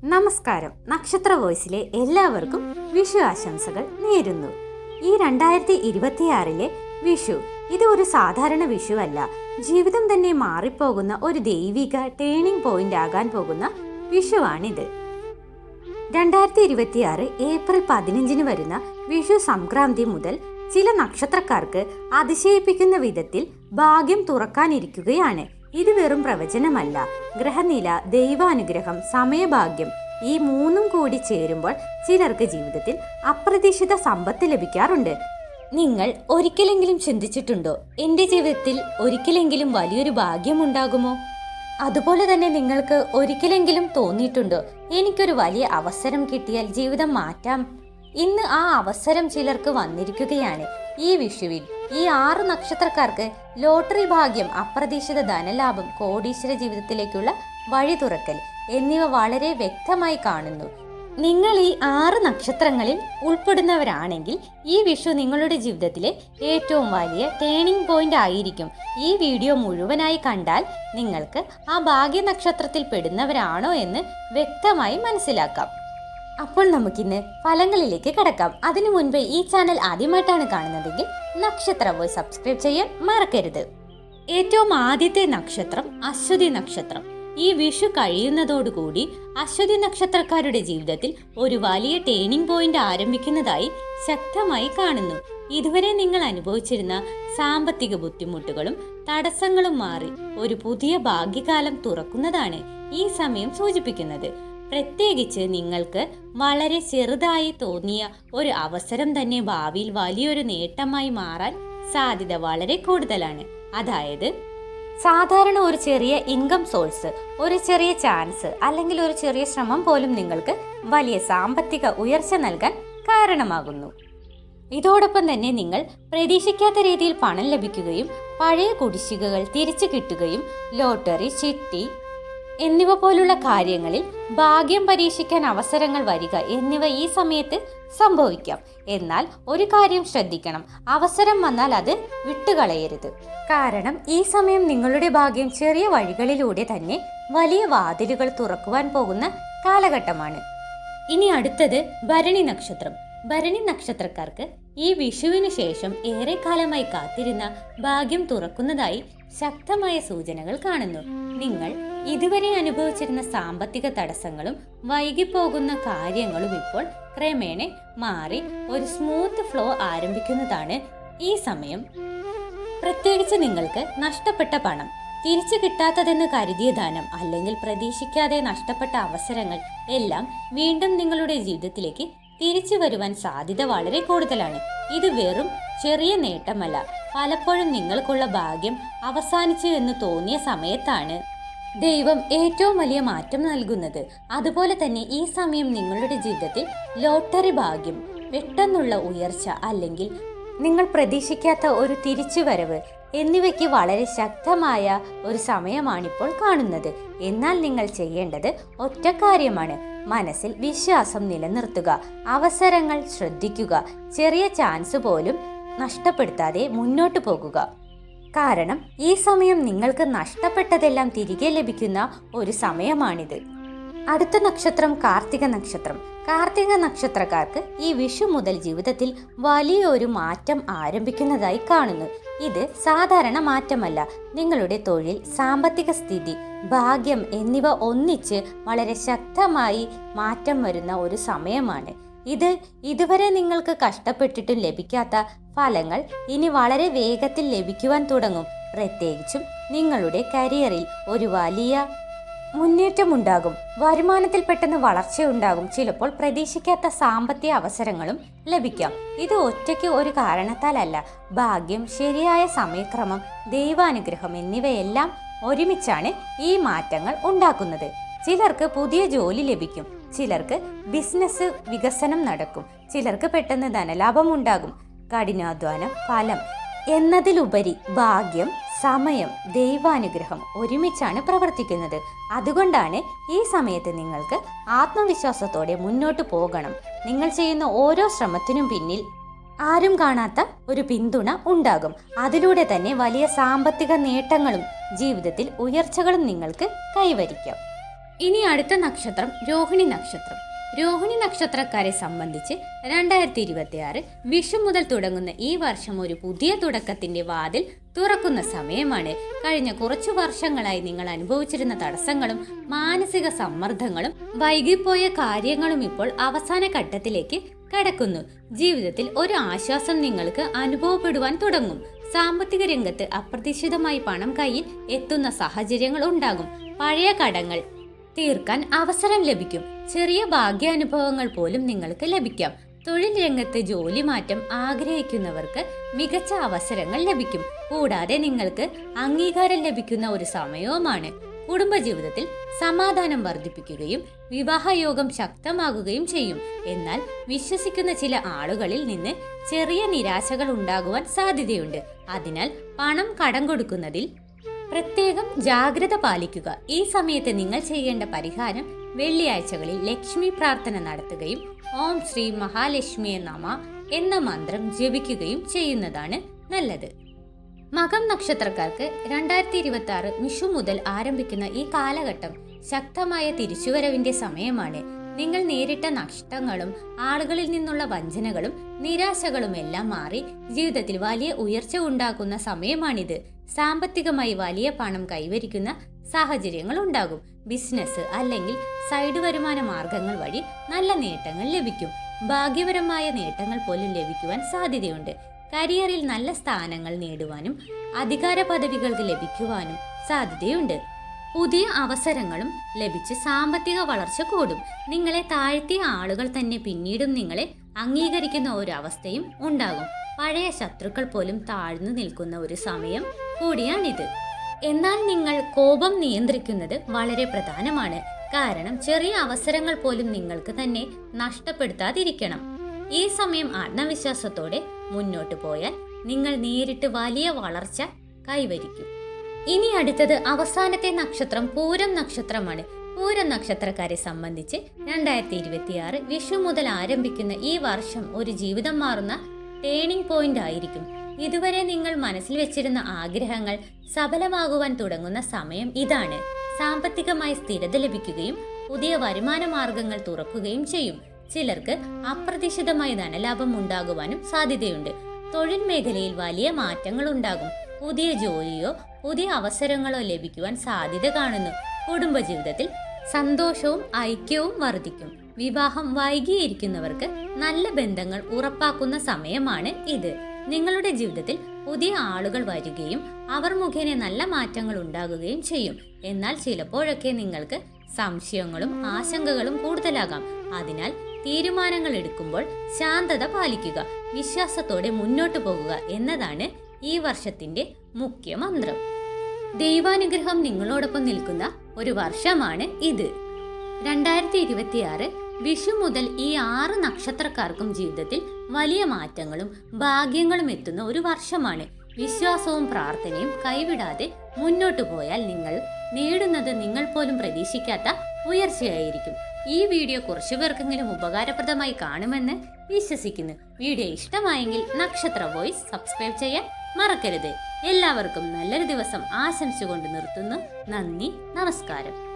നമസ്കാരം. നക്ഷത്ര വോയിസിലെ എല്ലാവർക്കും വിഷു ആശംസകൾ നേരുന്നു. ഈ 2026 വിഷു ഇത് ഒരു സാധാരണ വിഷു അല്ല. ജീവിതം തന്നെ മാറിപ്പോകുന്ന ഒരു ദൈവിക ടേണിംഗ് പോയിന്റ് ആകാൻ പോകുന്ന വിഷുവാണിത്. 2026 ഏപ്രിൽ 15 വരുന്ന വിഷു സംക്രാന്തി മുതൽ ചില നക്ഷത്രക്കാർക്ക് അതിശയിപ്പിക്കുന്ന വിധത്തിൽ ഭാഗ്യം തുറക്കാനിരിക്കുകയാണ്. ഇത് വെറും പ്രവചനമല്ല. ഗ്രഹനില, ദൈവാനുഗ്രഹം, സമയഭാഗ്യം ഈ മൂന്നും കൂടി ചേരുമ്പോൾ ചിലർക്ക് ജീവിതത്തിൽ അപ്രതീക്ഷിത സമ്പത്ത് ലഭിക്കാറുണ്ട്. നിങ്ങൾ ഒരിക്കലെങ്കിലും ചിന്തിച്ചിട്ടുണ്ടോ, എൻ്റെ ജീവിതത്തിൽ ഒരിക്കലെങ്കിലും വലിയൊരു ഭാഗ്യം ഉണ്ടാകുമോ? അതുപോലെ തന്നെ നിങ്ങൾക്ക് ഒരിക്കലെങ്കിലും തോന്നിയിട്ടുണ്ടോ, എനിക്കൊരു വലിയ അവസരം കിട്ടിയാൽ ജീവിതം മാറ്റാം? ഇന്ന് ആ അവസരം ചിലർക്ക് വന്നിരിക്കുകയാണ്. ഈ വിഷുവിൽ ഈ 6 നക്ഷത്രക്കാർക്ക് ലോട്ടറി ഭാഗ്യം, അപ്രതീക്ഷിത ധനലാഭം, കോടീശ്വര ജീവിതത്തിലേക്കുള്ള വഴി തുറക്കൽ എന്നിവ വളരെ വ്യക്തമായി കാണുന്നു. നിങ്ങൾ ഈ 6 നക്ഷത്രങ്ങളിൽ ഉൾപ്പെടുന്നവരാണെങ്കിൽ ഈ വിഷു നിങ്ങളുടെ ജീവിതത്തിലെ ഏറ്റവും വലിയ ടേണിംഗ് പോയിന്റ് ആയിരിക്കും. ഈ വീഡിയോ മുഴുവനായി കണ്ടാൽ നിങ്ങൾക്ക് ആ ഭാഗ്യ നക്ഷത്രത്തിൽ പെടുന്നവരാണോ എന്ന് വ്യക്തമായി മനസ്സിലാക്കാം. അപ്പോൾ നമുക്കിന്ന് ഫലങ്ങളിലേക്ക് കടക്കാം. അതിനു മുൻപ് ഈ ചാനൽ ആദ്യമായിട്ടാണ് കാണുന്നതെങ്കിൽ നക്ഷത്ര വോയിസ് സബ്സ്ക്രൈബ് ചെയ്യാൻ മറക്കരുത്. ഏറ്റവും ആദ്യത്തെ നക്ഷത്രം അശ്വതി നക്ഷത്രം. ഈ വിഷു കഴിയുന്നതോടുകൂടി അശ്വതി നക്ഷത്രക്കാരുടെ ജീവിതത്തിൽ ഒരു വലിയ ടേണിംഗ് പോയിന്റ് ആരംഭിക്കുന്നതായി ശക്തമായി കാണുന്നു. ഇതുവരെ നിങ്ങൾ അനുഭവിച്ചിരുന്ന സാമ്പത്തിക ബുദ്ധിമുട്ടുകളും തടസ്സങ്ങളും മാറി ഒരു പുതിയ ഭാഗ്യകാലം തുറക്കുന്നതാണ് ഈ സമയം സൂചിപ്പിക്കുന്നത്. പ്രത്യേകിച്ച് നിങ്ങൾക്ക് വളരെ ചെറുതായി തോന്നിയ ഒരു അവസരം തന്നെ ഭാവിയിൽ വലിയൊരു നേട്ടമായി മാറാൻ സാധ്യത വളരെ കൂടുതലാണ്. അതായത് സാധാരണ ഒരു ചെറിയ ഇൻകം സോഴ്സ്, ഒരു ചെറിയ ചാൻസ് അല്ലെങ്കിൽ ഒരു ചെറിയ ശ്രമം പോലും നിങ്ങൾക്ക് വലിയ സാമ്പത്തിക ഉയർച്ച നൽകാൻ കാരണമാകുന്നു. ഇതോടൊപ്പം തന്നെ നിങ്ങൾ പ്രതീക്ഷിക്കാത്ത രീതിയിൽ പണം ലഭിക്കുകയും പഴയ കുടിശ്ശികകൾ തിരിച്ചു കിട്ടുകയും ലോട്ടറി, ചിട്ടി എന്നിവ പോലുള്ള കാര്യങ്ങളിൽ ഭാഗ്യം പരീക്ഷിക്കാൻ അവസരങ്ങൾ വരിക എന്നിവ ഈ സമയത്ത് സംഭവിക്കാം. എന്നാൽ ഒരു കാര്യം ശ്രദ്ധിക്കണം, അവസരം വന്നാൽ അത് വിട്ടുകളയരുത്. കാരണം ഈ സമയം നിങ്ങളുടെ ഭാഗ്യം ചെറിയ വഴികളിലൂടെ തന്നെ വലിയ വാതിലുകൾ തുറക്കുവാൻ പോകുന്ന കാലഘട്ടമാണ്. ഇനി അടുത്തത് ഭരണി നക്ഷത്രം. ഭരണി നക്ഷത്രക്കാർക്ക് ഈ വിഷുവിന് ശേഷം ഏറെക്കാലമായി കാത്തിരുന്ന ഭാഗ്യം തുറക്കുന്നതായി ശക്തമായ സൂചനകൾ കാണുന്നു. നിങ്ങൾ ഇതുവരെ അനുഭവിച്ചിരുന്ന സാമ്പത്തിക തടസ്സങ്ങളും വൈകിപ്പോകുന്ന കാര്യങ്ങളും ഇപ്പോൾ ക്രമേണ മാറി ഒരു സ്മൂത്ത് ഫ്ലോ ആരംഭിക്കുന്നതാണ് ഈ സമയം. പ്രത്യേകിച്ച് നിങ്ങൾക്ക് നഷ്ടപ്പെട്ട പണം, തിരിച്ചു കിട്ടാത്തതെന്ന് കരുതിയ ധനം അല്ലെങ്കിൽ പ്രതീക്ഷിക്കാതെ നഷ്ടപ്പെട്ട അവസരങ്ങൾ എല്ലാം വീണ്ടും നിങ്ങളുടെ ജീവിതത്തിലേക്ക് തിരിച്ചു വരുവാൻ സാധ്യത വളരെ കൂടുതലാണ്. ഇത് വെറും ചെറിയ നേട്ടമല്ല. പലപ്പോഴും നിങ്ങൾക്കുള്ള ഭാഗ്യം അവസാനിച്ചു എന്ന് തോന്നിയ സമയത്താണ് ദൈവം ഏറ്റവും വലിയ മാറ്റം നൽകുന്നത്. അതുപോലെ തന്നെ ഈ സമയം നിങ്ങളുടെ ജീവിതത്തിൽ ലോട്ടറി ഭാഗ്യം, പെട്ടെന്നുള്ള ഉയർച്ച അല്ലെങ്കിൽ നിങ്ങൾ പ്രതീക്ഷിക്കാത്ത ഒരു തിരിച്ചുവരവ് എന്നിവയ്ക്ക് വളരെ ശക്തമായ ഒരു സമയമാണിപ്പോൾ കാണുന്നത്. എന്നാൽ നിങ്ങൾ ചെയ്യേണ്ടത് ഒറ്റ കാര്യമാണ്, മനസ്സിൽ വിശ്വാസം നിലനിർത്തുക, അവസരങ്ങൾ ശ്രദ്ധിക്കുക, ചെറിയ ചാൻസ് പോലും നഷ്ടപ്പെടുത്താതെ മുന്നോട്ട് പോകുക. കാരണം ഈ സമയം നിങ്ങൾക്ക് നഷ്ടപ്പെട്ടതെല്ലാം തിരികെ ലഭിക്കുന്ന ഒരു സമയമാണിത്. അടുത്ത നക്ഷത്രം കാർത്തിക നക്ഷത്രം. കാർത്തിക നക്ഷത്രക്കാർക്ക് ഈ വിഷു മുതൽ ജീവിതത്തിൽ വലിയൊരു മാറ്റം ആരംഭിക്കുന്നതായി കാണുന്നു. ഇത് സാധാരണ മാറ്റമല്ല. നിങ്ങളുടെ തൊഴിൽ, സാമ്പത്തിക സ്ഥിതി, ഭാഗ്യം എന്നിവ ഒന്നിച്ച് വളരെ ശക്തമായി മാറ്റം വരുന്ന ഒരു സമയമാണ് ഇത്. ഇതുവരെ നിങ്ങൾക്ക് കഷ്ടപ്പെട്ടിട്ടും ലഭിക്കാത്ത ഫലങ്ങൾ ഇനി വളരെ വേഗത്തിൽ ലഭിക്കുവാൻ തുടങ്ങും. പ്രത്യേകിച്ചും നിങ്ങളുടെ കരിയറിൽ ഒരു വലിയ മുന്നേറ്റമുണ്ടാകും. വരുമാനത്തിൽ പെട്ടെന്ന് വളർച്ചയുണ്ടാകും. ചിലപ്പോൾ പ്രതീക്ഷിക്കാത്ത സാമ്പത്തിക അവസരങ്ങളും ലഭിക്കാം. ഇത് ഒറ്റയ്ക്ക് ഒരു കാരണത്താലല്ല. ഭാഗ്യം, ശരിയായ സമയക്രമം, ദൈവാനുഗ്രഹം എന്നിവയെല്ലാം ഒരുമിച്ചാണ് ഈ മാറ്റങ്ങൾ ഉണ്ടാക്കുന്നത്. ചിലർക്ക് പുതിയ ജോലി ലഭിക്കും, ചിലർക്ക് ബിസിനസ് വികസനം നടക്കും, ചിലർക്ക് പെട്ടെന്ന് ധനലാഭം ഉണ്ടാകും. കഠിനാധ്വാനം, ഫലം എന്നതിലുപരി ഭാഗ്യം, സമയം, ദൈവാനുഗ്രഹം ഒരുമിച്ചാണ് പ്രവർത്തിക്കുന്നത്. അതുകൊണ്ടാണ് ഈ സമയത്ത് നിങ്ങൾക്ക് ആത്മവിശ്വാസത്തോടെ മുന്നോട്ട് പോകണം. നിങ്ങൾ ചെയ്യുന്ന ഓരോ ശ്രമത്തിനും പിന്നിൽ ആരും കാണാത്ത ഒരു പിന്തുണ ഉണ്ടാകും. അതിലൂടെ തന്നെ വലിയ സാമ്പത്തിക നേട്ടങ്ങളും ജീവിതത്തിൽ ഉയർച്ചകളും നിങ്ങൾക്ക് കൈവരിക്കാം. ഇനി അടുത്ത നക്ഷത്രം രോഹിണി നക്ഷത്രം. രോഹിണി നക്ഷത്രക്കാരെ സംബന്ധിച്ച് 2026 വിഷു മുതൽ തുടങ്ങുന്ന ഈ വർഷം ഒരു പുതിയ തുടക്കത്തിന്റെ വാതിൽ തുറക്കുന്ന സമയമാണ്. കഴിഞ്ഞ കുറച്ചു വർഷങ്ങളായി നിങ്ങൾ അനുഭവിച്ചിരുന്ന തടസ്സങ്ങളും മാനസിക സമ്മർദ്ദങ്ങളും വൈകിപ്പോയ കാര്യങ്ങളും ഇപ്പോൾ അവസാന ഘട്ടത്തിലേക്ക് കടക്കുന്നു. ജീവിതത്തിൽ ഒരു ആശ്വാസം നിങ്ങൾക്ക് അനുഭവപ്പെടുവാൻ തുടങ്ങും. സാമ്പത്തിക രംഗത്ത് അപ്രതീക്ഷിതമായി പണം കയ്യിൽ എത്തുന്ന സാഹചര്യങ്ങൾ ഉണ്ടാകും. പഴയ കടങ്ങൾ തീർക്കാൻ അവസരം ലഭിക്കും. ചെറിയ ഭാഗ്യാനുഭവങ്ങൾ പോലും നിങ്ങൾക്ക് ലഭിക്കാം. തൊഴിൽ രംഗത്ത് ജോലി മാറ്റം ആഗ്രഹിക്കുന്നവർക്ക് മികച്ച അവസരങ്ങൾ ലഭിക്കും. കൂടാതെ നിങ്ങൾക്ക് അംഗീകാരം ലഭിക്കുന്ന ഒരു സമയവുമാണ്. കുടുംബജീവിതത്തിൽ സമാധാനം വർദ്ധിപ്പിക്കുകയും വിവാഹയോഗം ശക്തമാകുകയും ചെയ്യും. എന്നാൽ വിശ്വസിക്കുന്ന ചില ആളുകളിൽ നിന്ന് ചെറിയ നിരാശകൾ ഉണ്ടാകുവാൻ സാധ്യതയുണ്ട്. അതിനാൽ പണം കടം കൊടുക്കുന്നതിൽ പ്രത്യേകം ജാഗ്രത പാലിക്കുക. ഈ സമയത്ത് നിങ്ങൾ ചെയ്യേണ്ട പരിഹാരം വെള്ളിയാഴ്ചകളിൽ ലക്ഷ്മി പ്രാർത്ഥന നടത്തുകയും ഓം ശ്രീ മഹാലക്ഷ്മിയെ നമ എന്ന മന്ത്രം ജപിക്കുകയും ചെയ്യുന്നതാണ് നല്ലത്. മകം നക്ഷത്രക്കാർക്ക് 2026 വിഷു മുതൽ ആരംഭിക്കുന്ന ഈ കാലഘട്ടം ശക്തമായ തിരിച്ചുവരവിന്റെ സമയമാണ്. നിങ്ങൾ നേരിട്ട നഷ്ടങ്ങളും ആളുകളിൽ നിന്നുള്ള വഞ്ചനകളും നിരാശകളും എല്ലാം മാറി ജീവിതത്തിൽ വലിയ ഉയർച്ച ഉണ്ടാക്കുന്ന സമയമാണിത്. സാമ്പത്തികമായി വലിയ പണം കൈവരിക്കുന്ന സാഹചര്യങ്ങൾ ഉണ്ടാകും. ബിസിനസ് അല്ലെങ്കിൽ സൈഡ് വരുമാന മാർഗങ്ങൾ വഴി നല്ല നേട്ടങ്ങൾ ലഭിക്കും. ഭാഗ്യപരമായ നേട്ടങ്ങൾ പോലും ലഭിക്കുവാൻ സാധ്യതയുണ്ട്. കരിയറിൽ നല്ല സ്ഥാനങ്ങൾ നേടുവാനും അധികാര പദവികൾക്ക് ലഭിക്കുവാനും സാധ്യതയുണ്ട്. പുതിയ അവസരങ്ങളും ലഭിച്ച് സാമ്പത്തിക വളർച്ച കൂടും. നിങ്ങളെ താഴ്ത്തിയ ആളുകൾ തന്നെ പിന്നീടും നിങ്ങളെ അംഗീകരിക്കുന്ന ഒരു അവസ്ഥയും ഉണ്ടാകും. പഴയ ശത്രുക്കൾ പോലും താഴ്ന്നു നിൽക്കുന്ന ഒരു സമയം കൂടിയാണിത്. എന്നാൽ നിങ്ങൾ കോപം നിയന്ത്രിക്കുന്നത് വളരെ പ്രധാനമാണ്. കാരണം ചെറിയ അവസരങ്ങൾ പോലും നിങ്ങൾക്ക് തന്നെ നഷ്ടപ്പെടുത്താതിരിക്കണം. ഈ സമയം ആത്മവിശ്വാസത്തോടെ മുന്നോട്ട് പോയാൽ നിങ്ങൾ നേരിട്ട് വലിയ വളർച്ച കൈവരിക്കും. ഇനി അടുത്തത് അവസാനത്തെ നക്ഷത്രം പൂരം നക്ഷത്രമാണ്. പൂരം നക്ഷത്രക്കാരെ സംബന്ധിച്ച് 2026 വിഷു മുതൽ ആരംഭിക്കുന്ന ഈ വർഷം ഒരു ജീവിതം മാറുന്ന ടേണിംഗ് പോയിന്റ് ആയിരിക്കും. ഇതുവരെ നിങ്ങൾ മനസ്സിൽ വെച്ചിരുന്ന ആഗ്രഹങ്ങൾ സഫലമാകുവാൻ തുടങ്ങുന്ന സമയം ഇതാണ്. സാമ്പത്തികമായി സ്ഥിരത ലഭിക്കുകയും പുതിയ വരുമാന മാർഗങ്ങൾ തുറക്കുകയും ചെയ്യും. ചിലർക്ക് അപ്രതീക്ഷിതമായി ധനലാഭം ഉണ്ടാകുവാനും സാധ്യതയുണ്ട്. തൊഴിൽ മേഖലയിൽ വലിയ മാറ്റങ്ങൾ ഉണ്ടാകും. പുതിയ ജോലിയോ പുതിയ അവസരങ്ങളോ ലഭിക്കുവാൻ സാധ്യത കാണുന്നു. കുടുംബജീവിതത്തിൽ സന്തോഷവും ഐക്യവും വർദ്ധിക്കും. വിവാഹം വൈകിയിരിക്കുന്നവർക്ക് നല്ല ബന്ധങ്ങൾ ഉറപ്പാക്കുന്ന സമയമാണ് ഇത്. നിങ്ങളുടെ ജീവിതത്തിൽ പുതിയ ആളുകൾ വരികയും അവർ മുഖേന നല്ല മാറ്റങ്ങൾ ഉണ്ടാകുകയും ചെയ്യും. എന്നാൽ ചിലപ്പോഴൊക്കെ നിങ്ങൾക്ക് സംശയങ്ങളും ആശങ്കകളും കൂടുതലാകാം. അതിനാൽ തീരുമാനങ്ങൾ എടുക്കുമ്പോൾ ശാന്തത പാലിക്കുക. വിശ്വാസത്തോടെ മുന്നോട്ട് പോകുക എന്നതാണ് ഈ വർഷത്തിന്റെ മുഖ്യ മന്ത്രം. ദൈവാനുഗ്രഹം നിങ്ങളോടൊപ്പം നിൽക്കുന്ന ഒരു വർഷമാണ് ഇത്. 2026 വിഷു മുതൽ ഈ 6 നക്ഷത്രക്കാർക്കും ജീവിതത്തിൽ വലിയ മാറ്റങ്ങളും ഭാഗ്യങ്ങളും എത്തുന്ന ഒരു വർഷമാണ്. വിശ്വാസവും പ്രാർത്ഥനയും കൈവിടാതെ മുന്നോട്ടു പോയാൽ നിങ്ങൾ നേടുന്നത് നിങ്ങൾ പോലും പ്രതീക്ഷിക്കാത്ത ഉയർച്ചയായിരിക്കും. ഈ വീഡിയോ കുറച്ചു പേർക്കെങ്കിലും ഉപകാരപ്രദമായി കാണുമെന്ന് വിശ്വസിക്കുന്നു. വീഡിയോ ഇഷ്ടമായെങ്കിൽ നക്ഷത്ര വോയിസ് സബ്സ്ക്രൈബ് ചെയ്യാൻ മറക്കരുത്. എല്ലാവർക്കും നല്ലൊരു ദിവസം ആശംസിച്ചുകൊണ്ട് നിർത്തുന്നു. നന്ദി, നമസ്കാരം.